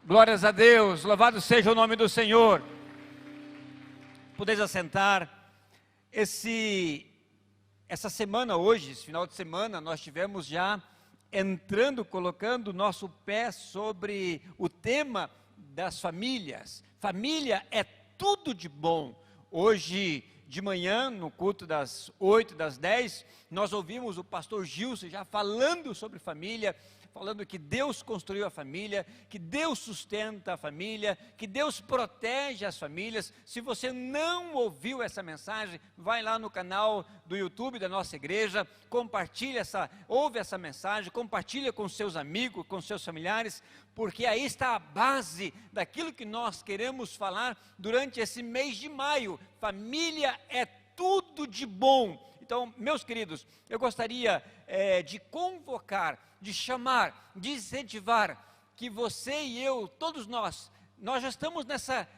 Glórias a Deus, louvado seja o nome do Senhor. Podeis assentar. Essa semana hoje, esse final de semana, nós tivemos já colocando o nosso pé sobre o tema das famílias. Família é tudo de bom. Hoje de manhã, no culto das 8, das 10, nós ouvimos o pastor Gilson já falando sobre família, falando que Deus construiu a família, que Deus sustenta a família, que Deus protege as famílias. Se você não ouviu essa mensagem, vai lá no canal do YouTube da nossa igreja, ouve essa mensagem, compartilha com seus amigos, com seus familiares, porque aí está a base daquilo que nós queremos falar durante esse mês de maio. Família é tudo de bom. Então, meus queridos, eu gostaria de convocar, de chamar, de incentivar, que você e eu, todos nós já estamos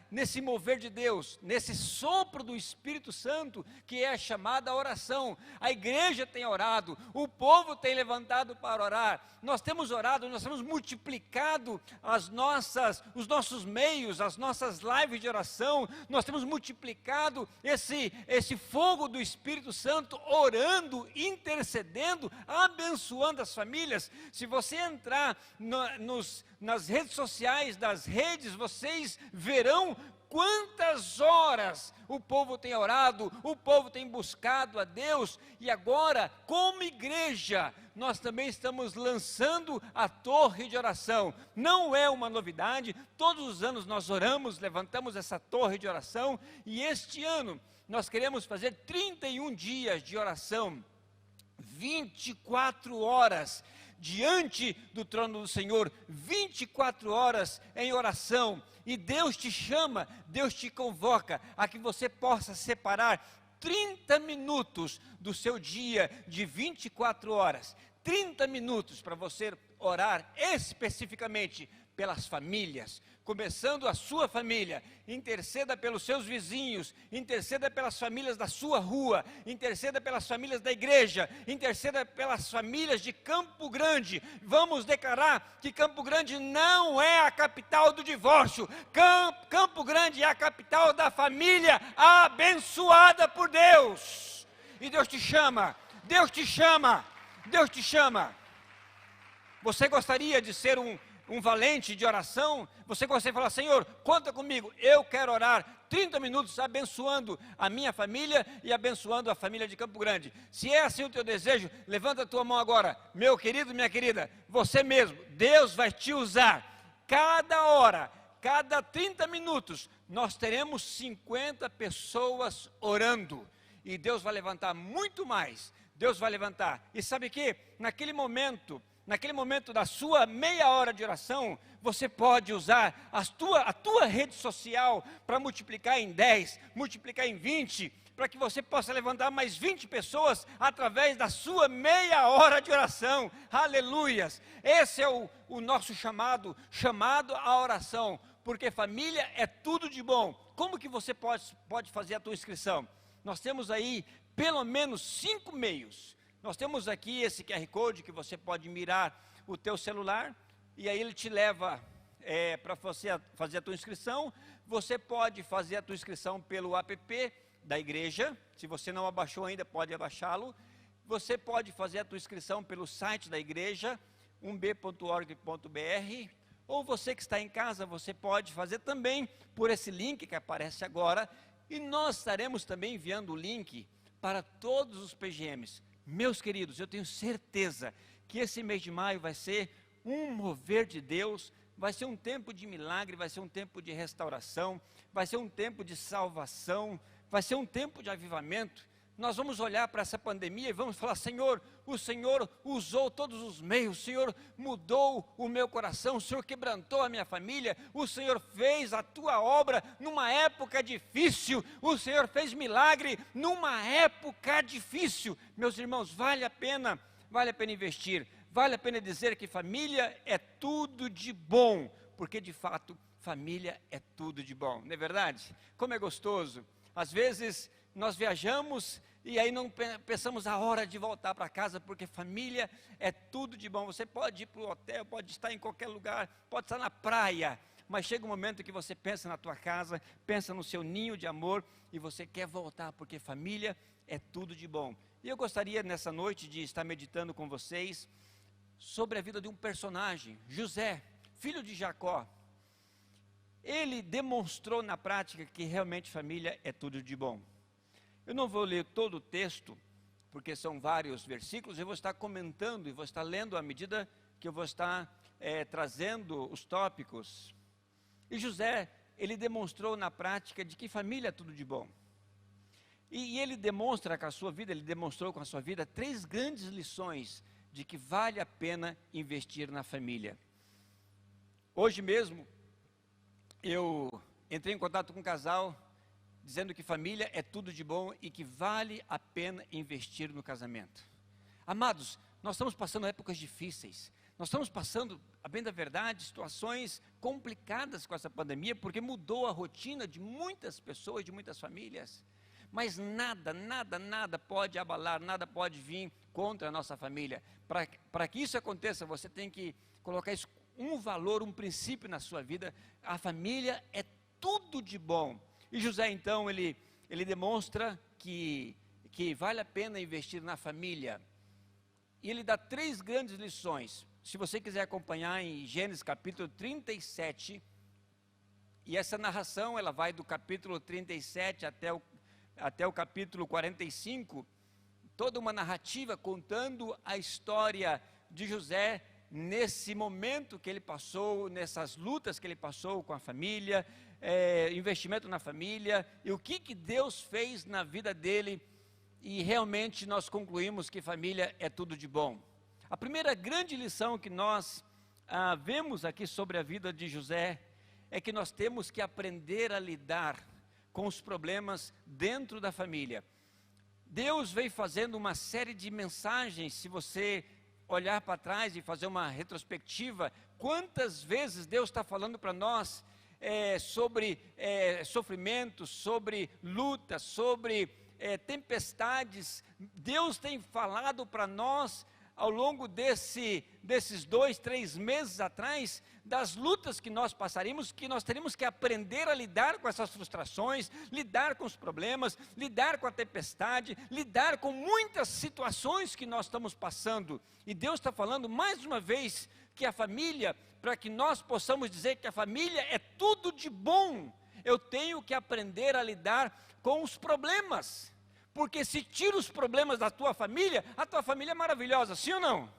nesse mover de Deus, nesse sopro do Espírito Santo, que é a chamada oração. A igreja tem orado, o povo tem levantado para orar, nós temos orado, nós temos multiplicado os nossos meios, as nossas lives de oração, nós temos multiplicado esse fogo do Espírito Santo, orando, intercedendo, abençoando as famílias. Se você entrar nas redes sociais, vocês verão quantas horas o povo tem orado, o povo tem buscado a Deus. E agora, como igreja, nós também estamos lançando a torre de oração. Não é uma novidade, todos os anos nós oramos, levantamos essa torre de oração, e este ano nós queremos fazer 31 dias de oração, 24 horas diante do trono do Senhor, 24 horas em oração. E Deus te chama, Deus te convoca a que você possa separar 30 minutos do seu dia de 24 horas, 30 minutos para você orar especificamente pelas famílias, começando a sua família. Interceda pelos seus vizinhos, interceda pelas famílias da sua rua, interceda pelas famílias da igreja, interceda pelas famílias de Campo Grande. Vamos declarar que Campo Grande não é a capital do divórcio. Campo Grande é a capital da família abençoada por Deus. E Deus te chama, Deus te chama, Deus te chama. Você gostaria de ser um valente de oração? Você gostaria de falar: Senhor, conta comigo, eu quero orar 30 minutos abençoando a minha família e abençoando a família de Campo Grande. Se é assim o teu desejo, levanta a tua mão agora. Meu querido, minha querida, você mesmo, Deus vai te usar. Cada hora, cada 30 minutos, nós teremos 50 pessoas orando, e Deus vai levantar muito mais. Deus vai levantar. E sabe que naquele momento da sua meia hora de oração, você pode usar a tua rede social para multiplicar em 10, multiplicar em 20, para que você possa levantar mais 20 pessoas através da sua meia hora de oração. Aleluias! Esse é o nosso chamado à oração, porque família é tudo de bom. Como que você pode fazer a tua inscrição? Nós temos aí pelo menos 5 meios. Nós temos aqui esse QR Code que você pode mirar o teu celular, e aí ele te leva para você fazer a tua inscrição. Você pode fazer a tua inscrição pelo app da igreja. Se você não abaixou ainda, pode abaixá-lo. Você pode fazer a tua inscrição pelo site da igreja, umb.org.br, ou você que está em casa, você pode fazer também por esse link que aparece agora, e nós estaremos também enviando o link para todos os PGMs. Meus queridos, eu tenho certeza que esse mês de maio vai ser um mover de Deus, vai ser um tempo de milagre, vai ser um tempo de restauração, vai ser um tempo de salvação, vai ser um tempo de avivamento. Nós vamos olhar para essa pandemia e vamos falar: Senhor, o Senhor usou todos os meios, o Senhor mudou o meu coração, o Senhor quebrantou a minha família, o Senhor fez a tua obra numa época difícil, o Senhor fez milagre numa época difícil. Meus irmãos, vale a pena investir, vale a pena dizer que família é tudo de bom, porque de fato família é tudo de bom, não é verdade? Como é gostoso. Às vezes nós viajamos e aí não pensamos a hora de voltar para casa, porque família é tudo de bom. Você pode ir para o hotel, pode estar em qualquer lugar, pode estar na praia, mas chega um momento que você pensa na tua casa, pensa no seu ninho de amor, e você quer voltar, porque família é tudo de bom. E eu gostaria nessa noite de estar meditando com vocês sobre a vida de um personagem, José, filho de Jacó. Ele demonstrou na prática que realmente família é tudo de bom. Eu não vou ler todo o texto, porque são vários versículos, eu vou estar comentando e vou estar lendo à medida que eu vou estar trazendo os tópicos. E José, ele demonstrou na prática de que família é tudo de bom. E ele demonstra com a sua vida, ele demonstrou com a sua vida 3 grandes lições de que vale a pena investir na família. Hoje mesmo, eu entrei em contato com um casal, dizendo que família é tudo de bom e que vale a pena investir no casamento. Amados, nós estamos passando épocas difíceis, nós estamos passando, a bem da verdade, situações complicadas com essa pandemia, porque mudou a rotina de muitas pessoas, de muitas famílias. Mas nada pode abalar, nada pode vir contra a nossa família. Para que isso aconteça, você tem que colocar isso, um valor, um princípio na sua vida. A família é tudo de bom. E José, então, ele demonstra que vale a pena investir na família. E ele dá 3 grandes lições. Se você quiser acompanhar em Gênesis capítulo 37, e essa narração, ela vai do capítulo 37 até o capítulo 45, toda uma narrativa contando a história de José, nesse momento que ele passou, nessas lutas que ele passou com a família, investimento na família, e o que Deus fez na vida dele, e realmente nós concluímos que família é tudo de bom. A primeira grande lição que nós vemos aqui sobre a vida de José, é que nós temos que aprender a lidar com os problemas dentro da família. Deus veio fazendo uma série de mensagens, se você olhar para trás e fazer uma retrospectiva, quantas vezes Deus está falando para nós sobre sofrimento, sobre luta, sobre tempestades. Deus tem falado para nós ao longo desses 2, 3 meses atrás, das lutas que nós passaríamos, que nós teríamos que aprender a lidar com essas frustrações, lidar com os problemas, lidar com a tempestade, lidar com muitas situações que nós estamos passando. E Deus está falando mais uma vez que a família, para que nós possamos dizer que a família é tudo de bom, eu tenho que aprender a lidar com os problemas. Porque se tira os problemas da tua família, a tua família é maravilhosa, sim ou não?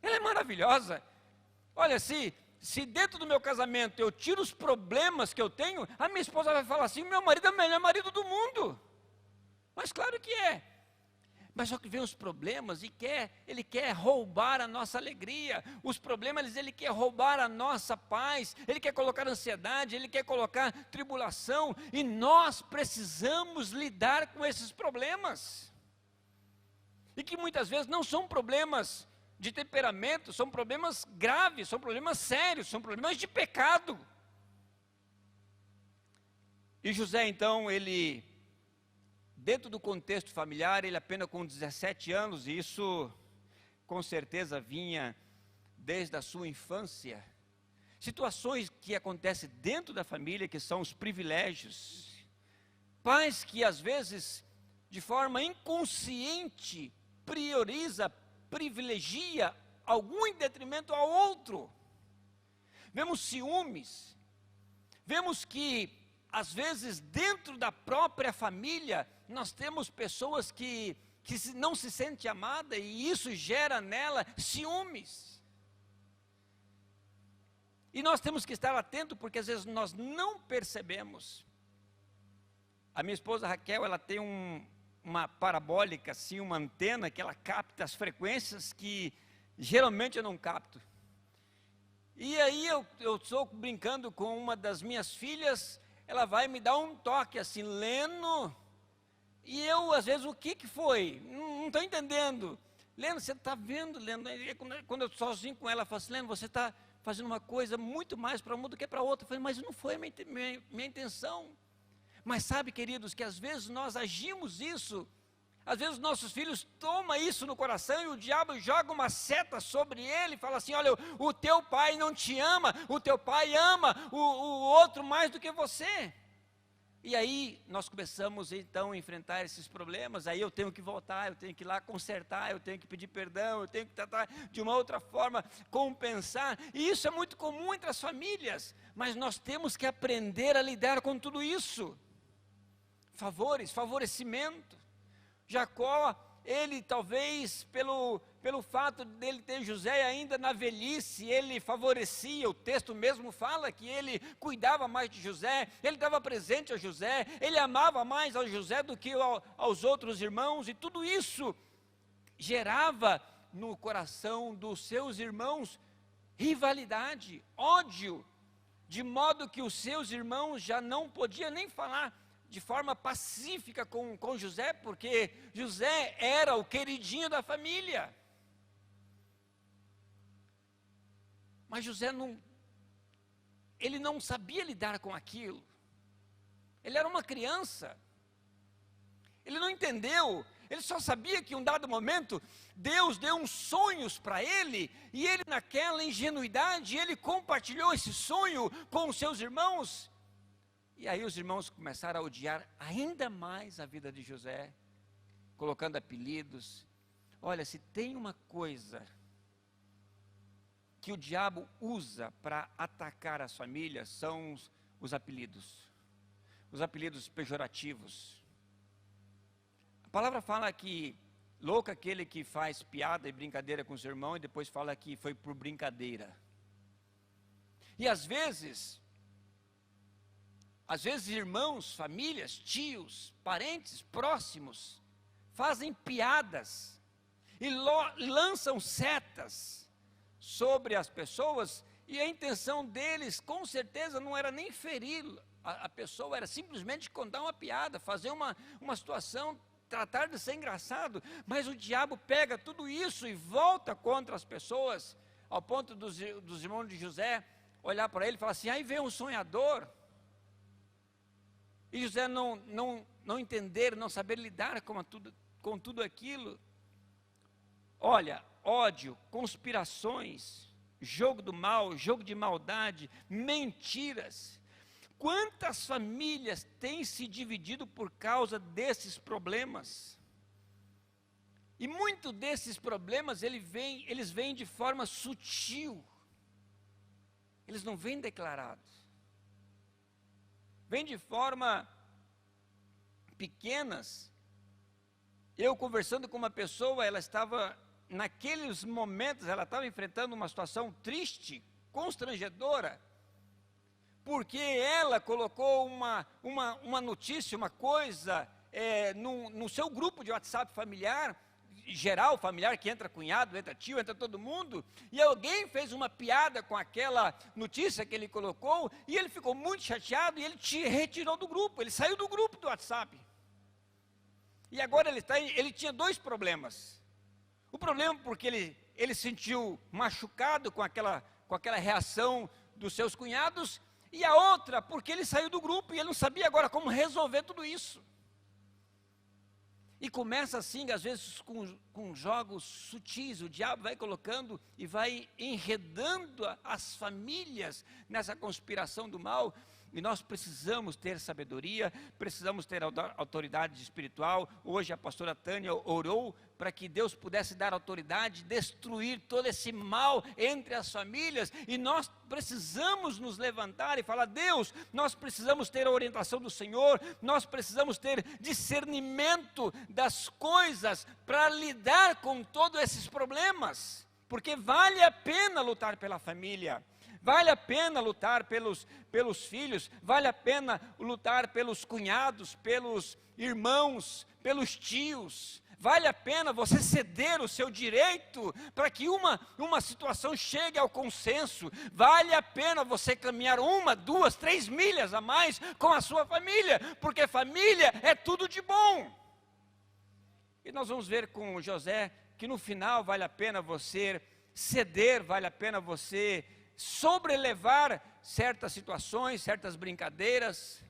Ela é maravilhosa. Olha, se dentro do meu casamento eu tiro os problemas que eu tenho, a minha esposa vai falar assim, meu marido é o melhor marido do mundo. Mas claro que é. Mas só que vem os problemas e ele quer roubar a nossa alegria. Os problemas, ele quer roubar a nossa paz. Ele quer colocar ansiedade, ele quer colocar tribulação. E nós precisamos lidar com esses problemas. E que muitas vezes não são problemas de temperamento, são problemas graves, são problemas sérios, são problemas de pecado. E José, então, ele, dentro do contexto familiar, ele apenas com 17 anos, e isso com certeza vinha desde a sua infância, situações que acontecem dentro da família, que são os privilégios, pais que às vezes, de forma inconsciente, privilegia algum em detrimento ao outro. Vemos ciúmes, vemos que às vezes dentro da própria família, nós temos pessoas que não se sentem amadas e isso gera nela ciúmes. E nós temos que estar atentos porque às vezes nós não percebemos. A minha esposa Raquel, ela tem uma parabólica, assim, uma antena que ela capta as frequências que geralmente eu não capto. E aí eu estou brincando com uma das minhas filhas, ela vai me dar um toque assim, Leno, e eu às vezes, o que foi? Não estou entendendo. Leno, você está vendo, Leno? Quando eu estou sozinho com ela, eu falo assim, Leno, você está fazendo uma coisa muito mais para uma do que para outra. Eu falei, mas não foi a minha intenção. Mas sabe, queridos, que às vezes nós agimos isso, Às vezes os nossos filhos tomam isso no coração e o diabo joga uma seta sobre ele e fala assim: olha, o teu pai não te ama, o teu pai ama o outro mais do que você. E aí nós começamos então a enfrentar esses problemas. Aí eu tenho que voltar, eu tenho que ir lá consertar, eu tenho que pedir perdão, eu tenho que tratar de uma outra forma, compensar. E isso é muito comum entre as famílias, mas nós temos que aprender a lidar com tudo isso. Favores, favorecimento. Jacó, ele talvez pelo fato dele ter José ainda na velhice, ele favorecia, o texto mesmo fala que ele cuidava mais de José, ele dava presente a José, ele amava mais a José do que aos outros irmãos, e tudo isso gerava no coração dos seus irmãos rivalidade, ódio, de modo que os seus irmãos já não podiam nem falar de forma pacífica com José, porque José era o queridinho da família. Mas José ele não sabia lidar com aquilo. Ele era uma criança. Ele não entendeu. Ele só sabia que em um dado momento Deus deu uns sonhos para ele, e ele naquela ingenuidade, ele compartilhou esse sonho com os seus irmãos. E aí os irmãos começaram a odiar ainda mais a vida de José, colocando apelidos. Olha, se tem uma coisa que o diabo usa para atacar as famílias, são os apelidos pejorativos. A palavra fala que louco é aquele que faz piada e brincadeira com seu irmão e depois fala que foi por brincadeira. E às vezes irmãos, famílias, tios, parentes próximos fazem piadas e lançam setas sobre as pessoas, e a intenção deles com certeza não era nem ferir a pessoa, era simplesmente contar uma piada, fazer uma situação, tratar de ser engraçado. Mas o diabo pega tudo isso e volta contra as pessoas, ao ponto dos irmãos de José olhar para ele e falar assim: aí vem um sonhador. E José não entender, não saber lidar com tudo aquilo. Olha, ódio, conspirações, jogo do mal, jogo de maldade, mentiras. Quantas famílias têm se dividido por causa desses problemas? E muito desses problemas eles vêm de forma sutil. Eles não vêm declarados. Vêm de forma pequenas. Eu conversando com uma pessoa, ela estava, naqueles momentos, ela estava enfrentando uma situação triste, constrangedora, porque ela colocou uma notícia, uma coisa, no seu grupo de WhatsApp familiar, geral, familiar, que entra cunhado, entra tio, entra todo mundo, e alguém fez uma piada com aquela notícia que ele colocou, e ele ficou muito chateado, e ele retirou do grupo, ele saiu do grupo do WhatsApp. E agora ele tinha dois problemas. O problema porque ele se sentiu machucado com aquela reação dos seus cunhados, e a outra porque ele saiu do grupo, e ele não sabia agora como resolver tudo isso. E começa assim, às vezes com jogos sutis, o diabo vai colocando e vai enredando as famílias nessa conspiração do mal, e nós precisamos ter sabedoria, precisamos ter autoridade espiritual. Hoje a pastora Tânia orou para que Deus pudesse dar autoridade, destruir todo esse mal entre as famílias, e nós precisamos nos levantar e falar: Deus, nós precisamos ter a orientação do Senhor, nós precisamos ter discernimento das coisas para lidar com todos esses problemas, porque vale a pena lutar pela família. Vale a pena lutar pelos filhos, vale a pena lutar pelos cunhados, pelos irmãos, pelos tios. Vale a pena você ceder o seu direito para que uma situação chegue ao consenso. Vale a pena você caminhar 1, 2, 3 milhas a mais com a sua família, porque família é tudo de bom. E nós vamos ver com José que no final vale a pena você ceder, vale a pena você sobrelevar certas situações, certas brincadeiras.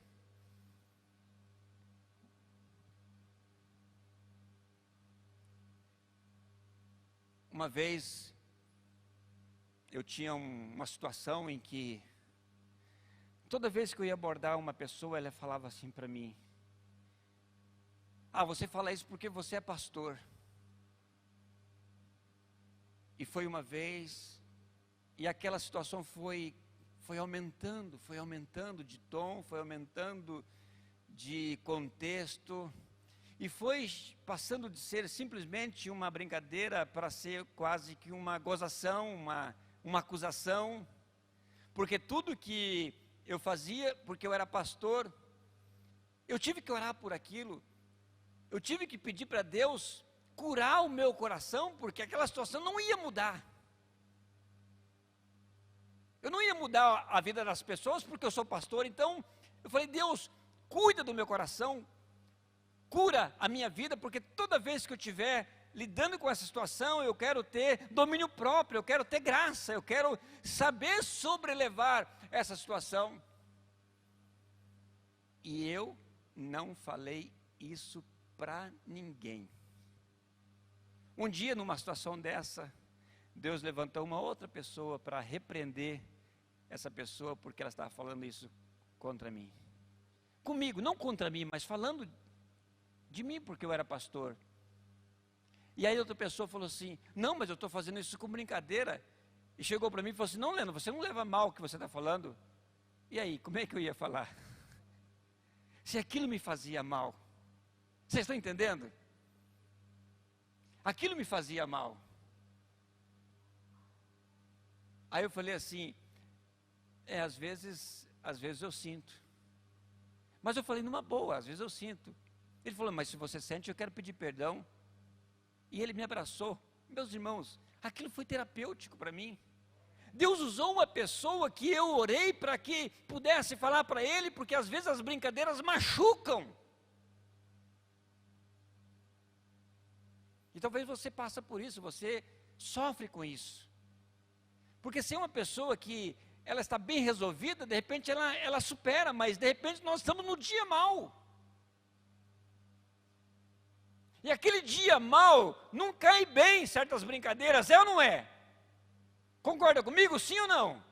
Uma vez, eu tinha uma situação em que, toda vez que eu ia abordar uma pessoa, ela falava assim para mim: ah, você fala isso porque você é pastor. E foi uma vez, e aquela situação foi aumentando de tom, foi aumentando de contexto, e foi passando de ser simplesmente uma brincadeira para ser quase que uma gozação, uma acusação, porque tudo que eu fazia, porque eu era pastor, eu tive que orar por aquilo, eu tive que pedir para Deus curar o meu coração, porque aquela situação não ia mudar. Eu não ia mudar a vida das pessoas, porque eu sou pastor. Então, eu falei: Deus, cuida do meu coração, cura a minha vida, porque toda vez que eu estiver lidando com essa situação, eu quero ter domínio próprio, eu quero ter graça, eu quero saber sobrelevar essa situação. E eu não falei isso para ninguém. Um dia, numa situação dessa, Deus levantou uma outra pessoa para repreender essa pessoa, porque ela estava falando isso contra mim. Comigo, não contra mim, mas falando de mim, porque eu era pastor. E aí outra pessoa falou assim: não, mas eu estou fazendo isso com brincadeira. E chegou para mim e falou assim: não, Leno, você não leva mal o que você está falando. E aí, como é que eu ia falar? Se aquilo me fazia mal. Vocês estão entendendo? Aquilo me fazia mal. Aí eu falei assim: às vezes eu sinto. Mas eu falei numa boa, às vezes eu sinto. Ele falou: mas se você sente, eu quero pedir perdão. E ele me abraçou. Meus irmãos, aquilo foi terapêutico para mim. Deus usou uma pessoa que eu orei para que pudesse falar para ele, porque às vezes as brincadeiras machucam. E talvez você passe por isso, você sofre com isso. Porque se é uma pessoa que ela está bem resolvida, de repente ela supera, mas de repente nós estamos no dia mau. E aquele dia mau não cai bem em certas brincadeiras, é ou não é? Concorda comigo, sim ou não?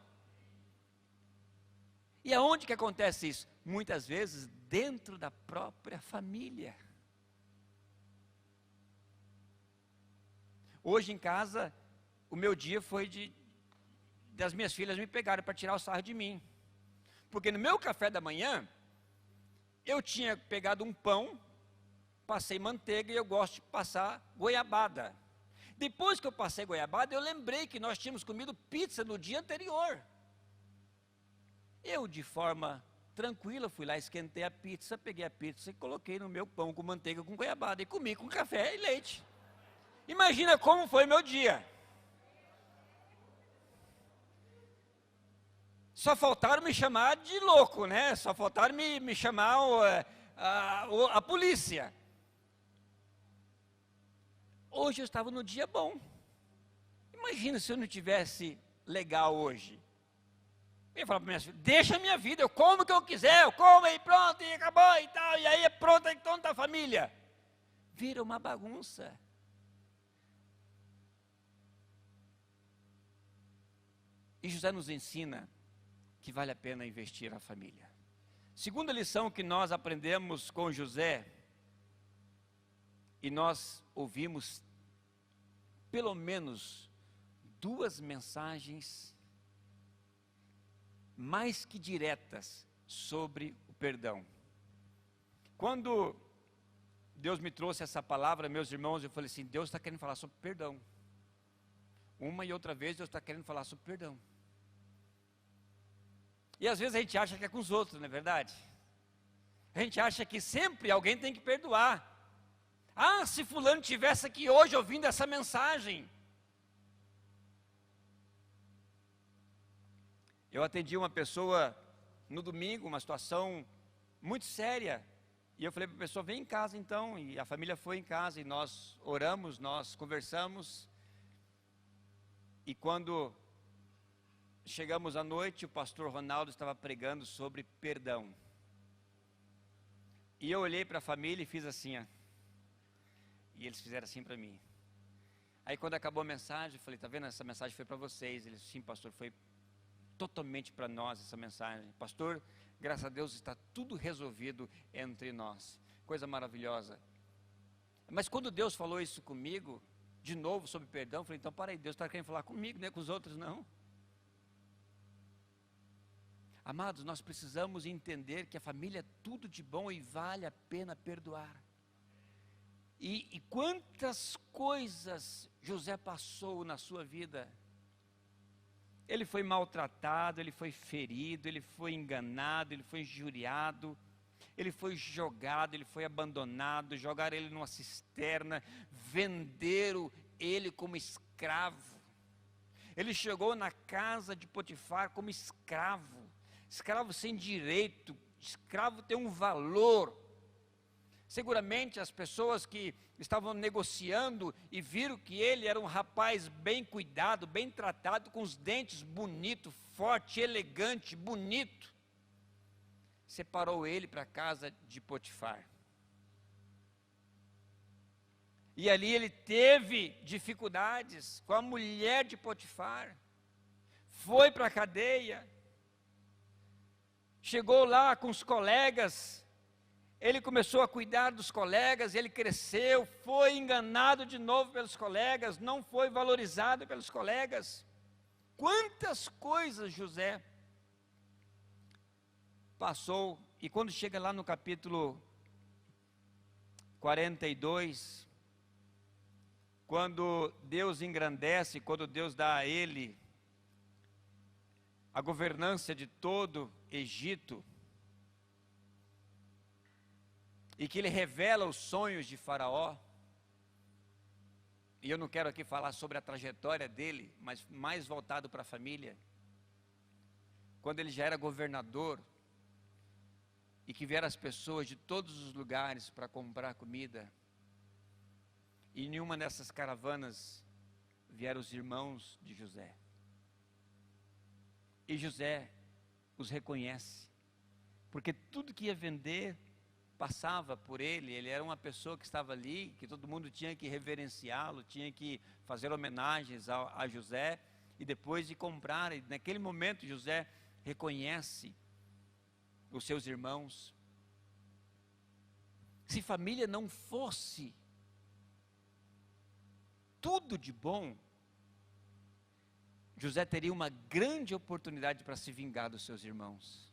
E aonde que acontece isso? Muitas vezes dentro da própria família. Hoje em casa, o meu dia foi das minhas filhas me pegarem para tirar o sarro de mim. Porque no meu café da manhã, eu tinha pegado um pão, passei manteiga e eu gosto de passar goiabada. Depois que eu passei goiabada, eu lembrei que nós tínhamos comido pizza no dia anterior. Eu, de forma tranquila, fui lá, esquentei a pizza, peguei a pizza e coloquei no meu pão com manteiga com goiabada e comi com café e leite. Imagina como foi meu dia. Só faltaram me chamar de louco, né? Só faltaram me chamar a polícia. Hoje eu estava no dia bom. Imagina se eu não tivesse legal hoje. Eu ia falar para minhas filhas: deixa a minha vida, eu como o que eu quiser, eu como e pronto, e acabou e tal. E aí é pronto, aí toda a família. Vira uma bagunça. E José nos ensina que vale a pena investir na família. Segunda lição que nós aprendemos com José, e nós ouvimos pelo menos 2 mensagens mais que diretas sobre o perdão. Quando Deus me trouxe essa palavra, meus irmãos, eu falei assim: Deus está querendo falar sobre perdão. Uma e outra vez Deus está querendo falar sobre perdão. E às vezes a gente acha que é com os outros, não é verdade? A gente acha que sempre alguém tem que perdoar. Ah, se fulano estivesse aqui hoje ouvindo essa mensagem. Eu atendi uma pessoa no domingo, uma situação muito séria. E eu falei para a pessoa: vem em casa então. E a família foi em casa e nós oramos, nós conversamos. E quando chegamos à noite, o pastor Ronaldo estava pregando sobre perdão. E eu olhei para a família e fiz assim, ó. E eles fizeram assim para mim. Aí quando acabou a mensagem, eu falei, tá vendo, essa mensagem foi para vocês. Ele disse, sim, pastor, foi totalmente para nós essa mensagem. Pastor, graças a Deus está tudo resolvido entre nós. Coisa maravilhosa. Mas quando Deus falou isso comigo, de novo sobre perdão, eu falei, então para aí, Deus está querendo falar comigo, não é com os outros não. Amados, nós precisamos entender que a família é tudo de bom e vale a pena perdoar. E quantas coisas José passou na sua vida. Ele foi maltratado, ele foi ferido, ele foi enganado, ele foi injuriado, ele foi jogado, ele foi abandonado, jogaram ele numa cisterna, venderam ele como escravo. Ele chegou na casa de Potifar como escravo, escravo sem direito, escravo tem um valor. Seguramente as pessoas que estavam negociando e viram que ele era um rapaz bem cuidado, bem tratado, com os dentes bonito, forte, elegante, bonito, separou ele para a casa de Potifar. E ali ele teve dificuldades com a mulher de Potifar, foi para a cadeia, chegou lá com os colegas. Ele começou a cuidar dos colegas, ele cresceu, foi enganado de novo pelos colegas, não foi valorizado pelos colegas. Quantas coisas José passou, e quando chega lá no capítulo 42, quando Deus engrandece, quando Deus dá a ele a governança de todo Egito, e que ele revela os sonhos de Faraó, e eu não quero aqui falar sobre a trajetória dele, mas mais voltado para a família, quando ele já era governador, e que vieram as pessoas de todos os lugares para comprar comida, e em uma dessas caravanas vieram os irmãos de José, e José os reconhece, porque tudo que ia vender passava por ele, ele era uma pessoa que estava ali, que todo mundo tinha que reverenciá-lo, tinha que fazer homenagens a José, e depois de comprar, e naquele momento José reconhece os seus irmãos. Se família não fosse tudo de bom, José teria uma grande oportunidade para se vingar dos seus irmãos.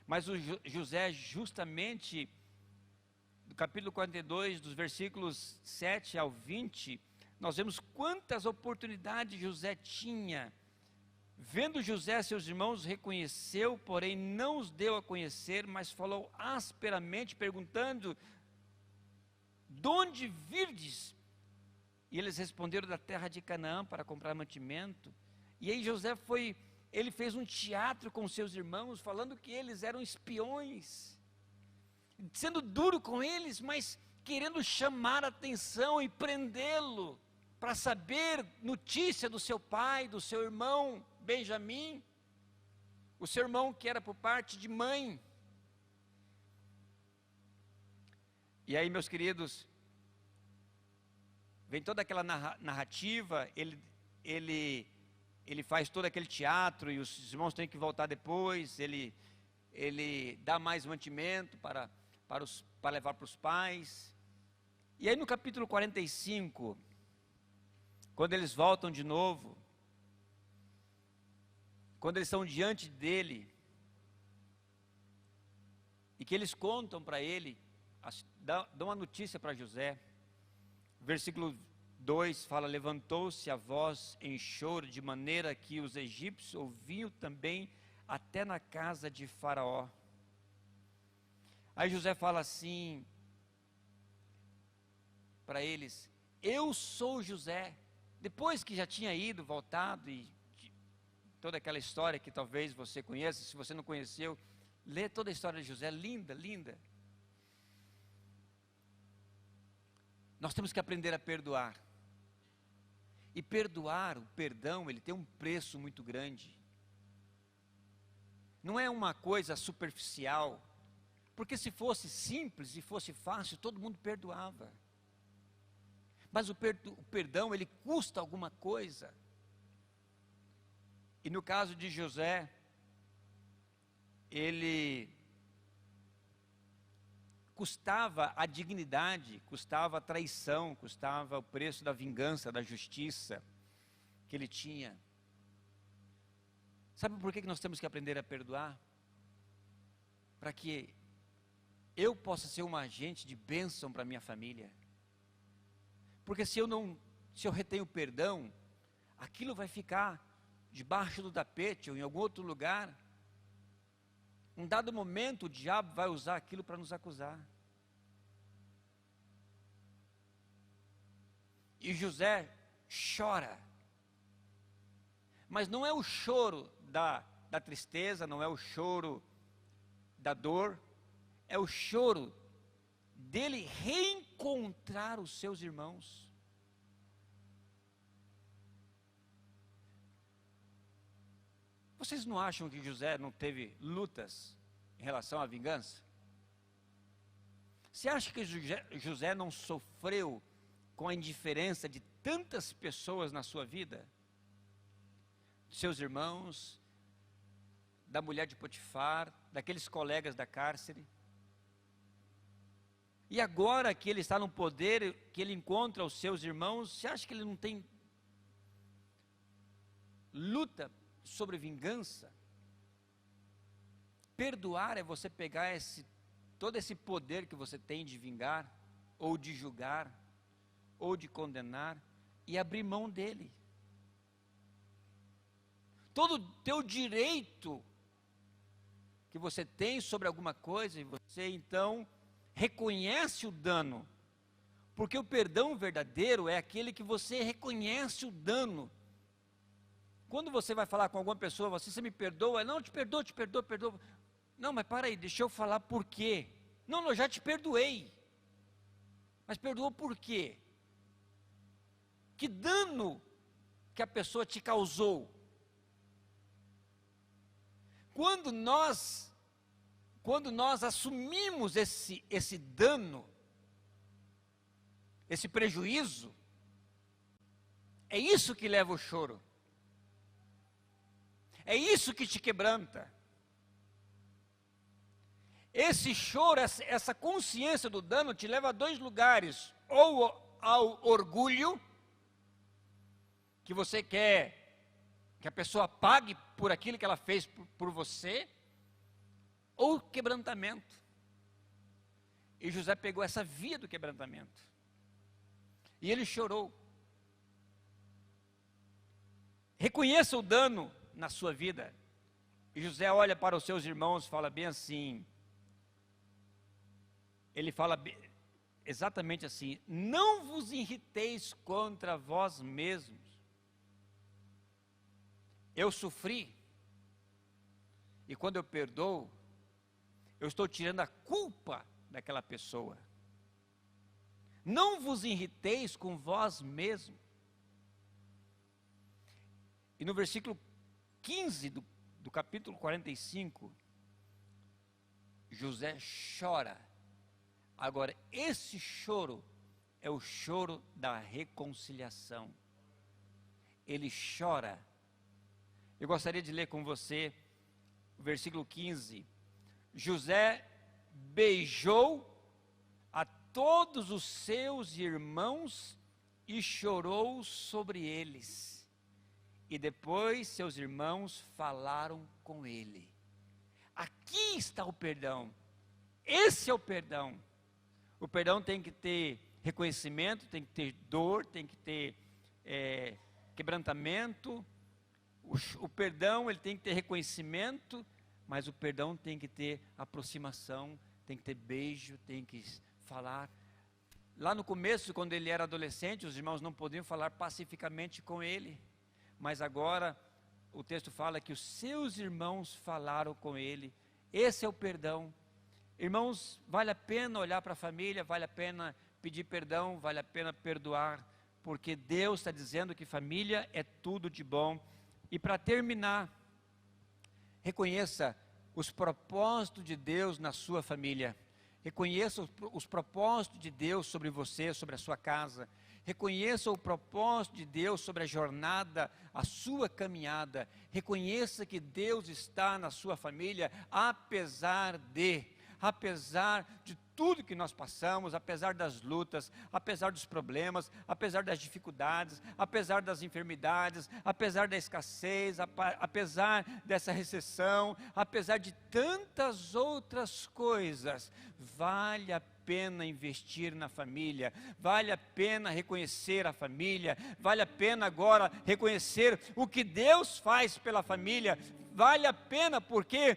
Mas o José, justamente, do capítulo 42, dos versículos 7 ao 20, nós vemos quantas oportunidades José tinha. Vendo José, seus irmãos reconheceu, porém não os deu a conhecer, mas falou asperamente, perguntando, de onde virdes? E eles responderam, da terra de Canaã, para comprar mantimento. E aí José ele fez um teatro com seus irmãos, falando que eles eram espiões, sendo duro com eles, mas querendo chamar a atenção e prendê-lo, para saber notícia do seu pai, do seu irmão Benjamim, o seu irmão que era por parte de mãe. E aí, meus queridos, vem toda aquela narrativa, ele faz todo aquele teatro, e os irmãos têm que voltar depois, ele dá mais mantimento para levar para os pais. E aí no capítulo 45, quando eles voltam de novo, quando eles estão diante dele, e que eles contam para ele, dão uma notícia para José, versículo 2 fala, levantou-se a voz em choro, de maneira que os egípcios ouviam também até na casa de Faraó. Aí José fala assim para eles, eu sou José. Depois que já tinha ido, voltado, e toda aquela história que talvez você conheça, se você não conheceu, lê toda a história de José, linda, linda. Nós temos que aprender a perdoar. E perdoar, o perdão, ele tem um preço muito grande. Não é uma coisa superficial, porque se fosse simples e fosse fácil, todo mundo perdoava. Mas o perdão, ele custa alguma coisa. E no caso de José, ele custava a dignidade, custava a traição, custava o preço da vingança, da justiça que ele tinha. Sabe por que nós temos que aprender a perdoar? Para que eu possa ser um agente de bênção para minha família. Porque se eu retenho perdão, aquilo vai ficar debaixo do tapete ou em algum outro lugar. Um dado momento o diabo vai usar aquilo para nos acusar. E José chora. Mas não é o choro da tristeza, não é o choro da dor, é o choro dele reencontrar os seus irmãos. Vocês não acham que José não teve lutas em relação à vingança? Você acha que José não sofreu com a indiferença de tantas pessoas na sua vida? Seus irmãos, da mulher de Potifar, daqueles colegas da cárcere. E agora que ele está no poder, que ele encontra os seus irmãos, você acha que ele não tem luta sobre vingança? Perdoar é você pegar todo esse poder que você tem de vingar, ou de julgar, ou de condenar, e abrir mão dele. Todo o teu direito que você tem sobre alguma coisa, e você então reconhece o dano, porque o perdão verdadeiro é aquele que você reconhece o dano. Quando você vai falar com alguma pessoa, você me perdoa? Não, te perdoo. Não, mas para aí, deixa eu falar por quê. Não, eu já te perdoei. Mas perdoou por quê? Que dano que a pessoa te causou? Quando nós assumimos esse dano, esse prejuízo, é isso que leva o choro. É isso que te quebranta. Esse choro, essa consciência do dano te leva a dois lugares: ou ao orgulho, que você quer que a pessoa pague por aquilo que ela fez por você, ou quebrantamento. E José pegou essa via do quebrantamento. E ele chorou. Reconheça o dano na sua vida. E José olha para os seus irmãos e fala bem assim. Ele fala exatamente assim: não vos irriteis contra vós mesmos. Eu sofri. E quando eu perdoo, eu estou tirando a culpa daquela pessoa. Não vos irriteis com vós mesmos. E no versículo 15 do capítulo 45, José chora. Agora, esse choro é o choro da reconciliação. Ele chora. Eu gostaria de ler com você o versículo 15. José beijou a todos os seus irmãos e chorou sobre eles. E depois seus irmãos falaram com ele. Aqui está o perdão. Esse é o perdão. O perdão tem que ter reconhecimento, tem que ter dor, tem que ter quebrantamento. O perdão, ele tem que ter reconhecimento, mas o perdão tem que ter aproximação, tem que ter beijo, tem que falar. Lá no começo, quando ele era adolescente, os irmãos não podiam falar pacificamente com ele, mas agora o texto fala que os seus irmãos falaram com ele. Esse é o perdão. Irmãos, vale a pena olhar para a família, vale a pena pedir perdão, vale a pena perdoar, porque Deus está dizendo que família é tudo de bom. E para terminar, reconheça os propósitos de Deus na sua família. Reconheça os propósitos de Deus sobre você, sobre a sua casa. Reconheça o propósito de Deus sobre a jornada, a sua caminhada. Reconheça que Deus está na sua família, apesar de tudo que nós passamos, apesar das lutas, apesar dos problemas, apesar das dificuldades, apesar das enfermidades, apesar da escassez, apesar dessa recessão, apesar de tantas outras coisas, vale a pena investir na família, vale a pena reconhecer a família, vale a pena agora reconhecer o que Deus faz pela família, vale a pena porque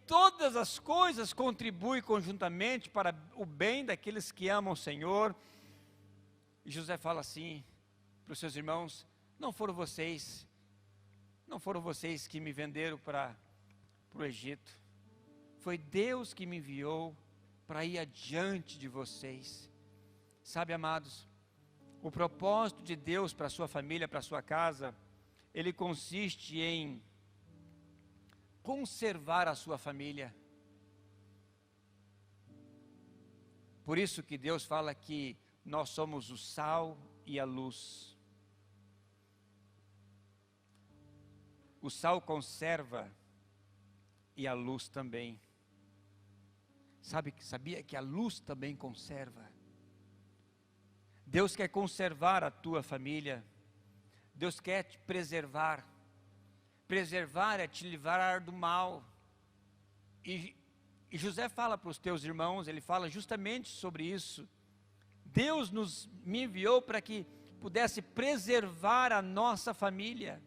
todas as coisas contribuem conjuntamente para o bem daqueles que amam o Senhor. E José fala assim para os seus irmãos: não foram vocês que me venderam para o Egito, foi Deus que me enviou para ir adiante de vocês. Sabe, amados, o propósito de Deus para a sua família, para a sua casa, ele consiste em conservar a sua família. Por isso que Deus fala que nós somos o sal e a luz. O sal conserva e a luz também. Sabia que a luz também conserva? Deus quer conservar a tua família. Deus quer te preservar. Preservar é te livrar do mal. E José fala para os teus irmãos, ele fala justamente sobre isso. Deus me enviou para que pudesse preservar a nossa família.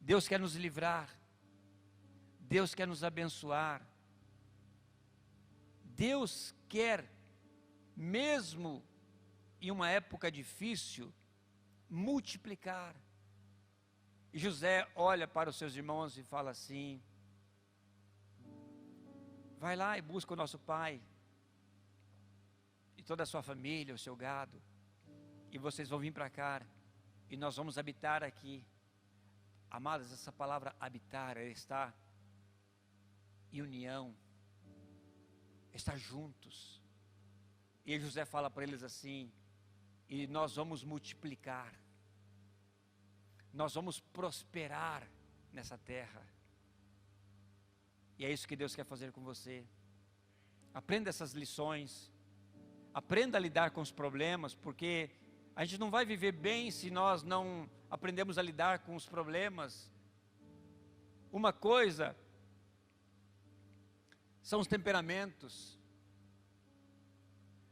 Deus quer nos livrar. Deus quer nos abençoar. Deus quer, mesmo em uma época difícil, multiplicar. E José olha para os seus irmãos e fala assim: vai lá e busca o nosso pai e toda a sua família, o seu gado, e vocês vão vir para cá e nós vamos habitar aqui. Amados, essa palavra habitar está em união, estar juntos. E José fala para eles assim: e nós vamos multiplicar, nós vamos prosperar nessa terra. E é isso que Deus quer fazer com você. Aprenda essas lições, aprenda a lidar com os problemas, porque a gente não vai viver bem se nós não aprendemos a lidar com os problemas. Uma coisa são os temperamentos,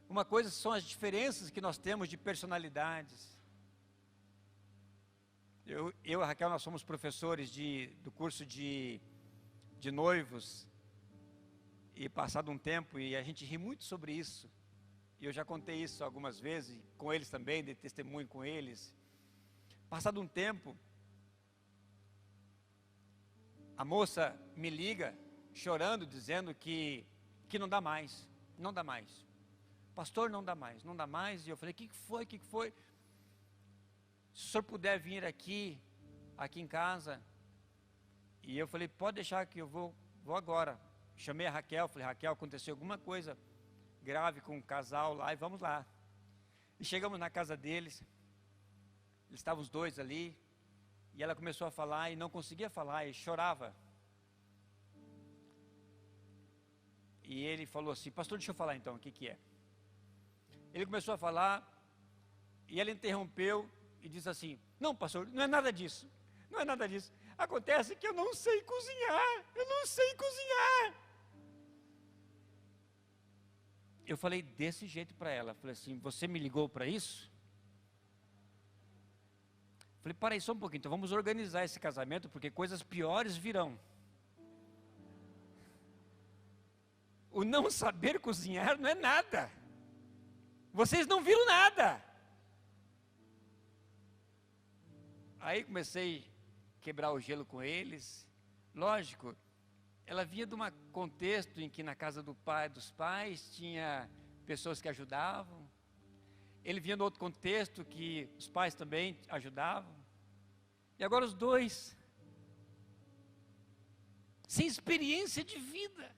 uma coisa são as diferenças que nós temos de personalidades. Eu e a Raquel, nós somos professores do curso de noivos, e passado um tempo, e a gente ri muito sobre isso, e eu já contei isso algumas vezes, com eles também, de testemunho com eles. Passado um tempo, a moça me liga, chorando, dizendo que não dá mais, não dá mais. Pastor, não dá mais, e eu falei: o que foi? Se o senhor puder vir aqui em casa. E eu falei: pode deixar que eu vou agora. Chamei a Raquel, falei: Raquel, aconteceu alguma coisa grave com o casal lá, e vamos lá. E chegamos na casa deles, eles estavam os dois ali, e ela começou a falar, e não conseguia falar, e chorava. E ele falou assim: pastor, deixa eu falar então, o que é? Ele começou a falar, e ela interrompeu, e disse assim: não, pastor, não é nada disso, acontece que eu não sei cozinhar. Eu falei desse jeito para ela, falei assim: você me ligou para isso? Falei: para aí só um pouquinho, então vamos organizar esse casamento, porque coisas piores virão. O não saber cozinhar não é nada, vocês não viram nada. Aí comecei a quebrar o gelo com eles. Lógico, ela vinha de um contexto em que na casa dos pais tinha pessoas que ajudavam. Ele vinha de outro contexto que os pais também ajudavam. E agora os dois, sem experiência de vida,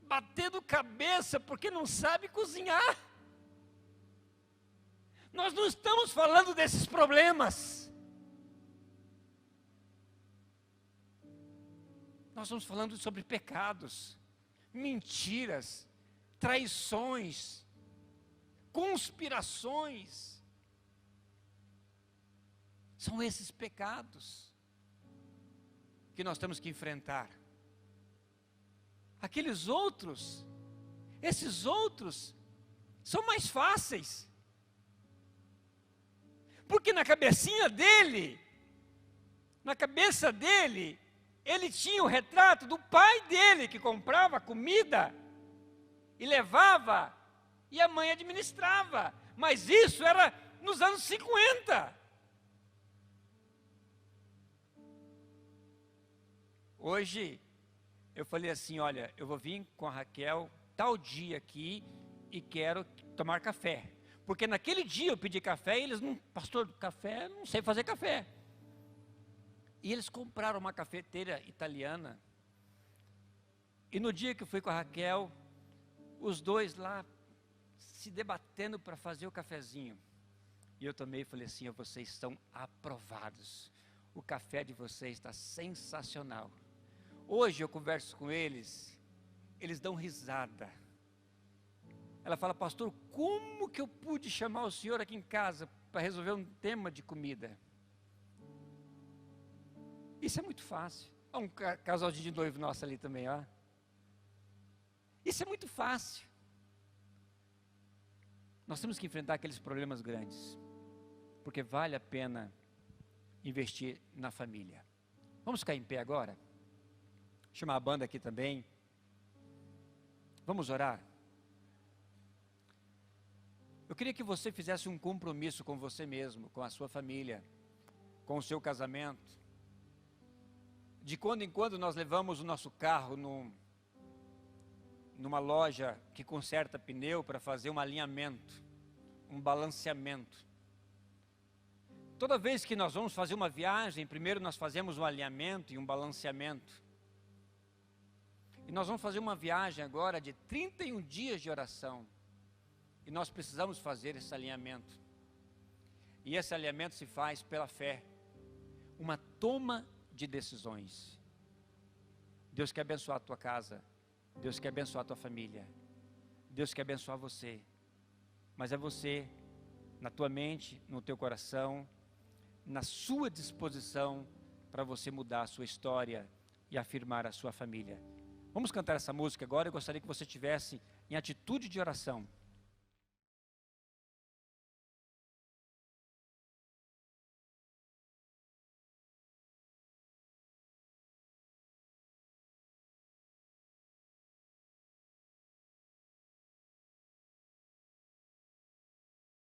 batendo cabeça porque não sabe cozinhar. Nós não estamos falando desses problemas. Nós estamos falando sobre pecados, mentiras, traições, conspirações. São esses pecados que nós temos que enfrentar. Aqueles outros, esses outros, são mais fáceis. Porque na cabeça dele, ele tinha o retrato do pai dele, que comprava comida e levava, e a mãe administrava. Mas isso era nos anos 50. Hoje, eu falei assim, olha, eu vou vir com a Raquel tal dia aqui e quero tomar café. Porque naquele dia eu pedi café e eles não, pastor, café, não sei fazer café. E eles compraram uma cafeteira italiana. E no dia que eu fui com a Raquel, os dois lá se debatendo para fazer o cafezinho. E eu tomei e falei assim, vocês estão aprovados. O café de vocês está sensacional. Hoje eu converso com eles, eles dão risada. Ela fala, pastor, como que eu pude chamar o senhor aqui em casa para resolver um tema de comida? Isso é muito fácil. Há um casalzinho de noivo nosso ali também, ó. Isso é muito fácil. Nós temos que enfrentar aqueles problemas grandes, porque vale a pena investir na família. Vamos ficar em pé agora? Chamar a banda aqui também. Vamos orar? Eu queria que você fizesse um compromisso com você mesmo, com a sua família, com o seu casamento. De quando em quando nós levamos o nosso carro numa loja que conserta pneu para fazer um alinhamento, um balanceamento. Toda vez que nós vamos fazer uma viagem, primeiro nós fazemos um alinhamento e um balanceamento. E nós vamos fazer uma viagem agora de 31 dias de oração. E nós precisamos fazer esse alinhamento. E esse alinhamento se faz pela fé. Uma toma de decisões. Deus quer abençoar a tua casa. Deus quer abençoar a tua família. Deus quer abençoar você. Mas é você, na tua mente, no teu coração, na sua disposição para você mudar a sua história e afirmar a sua família. Vamos cantar essa música agora. Eu gostaria que você estivesse em atitude de oração.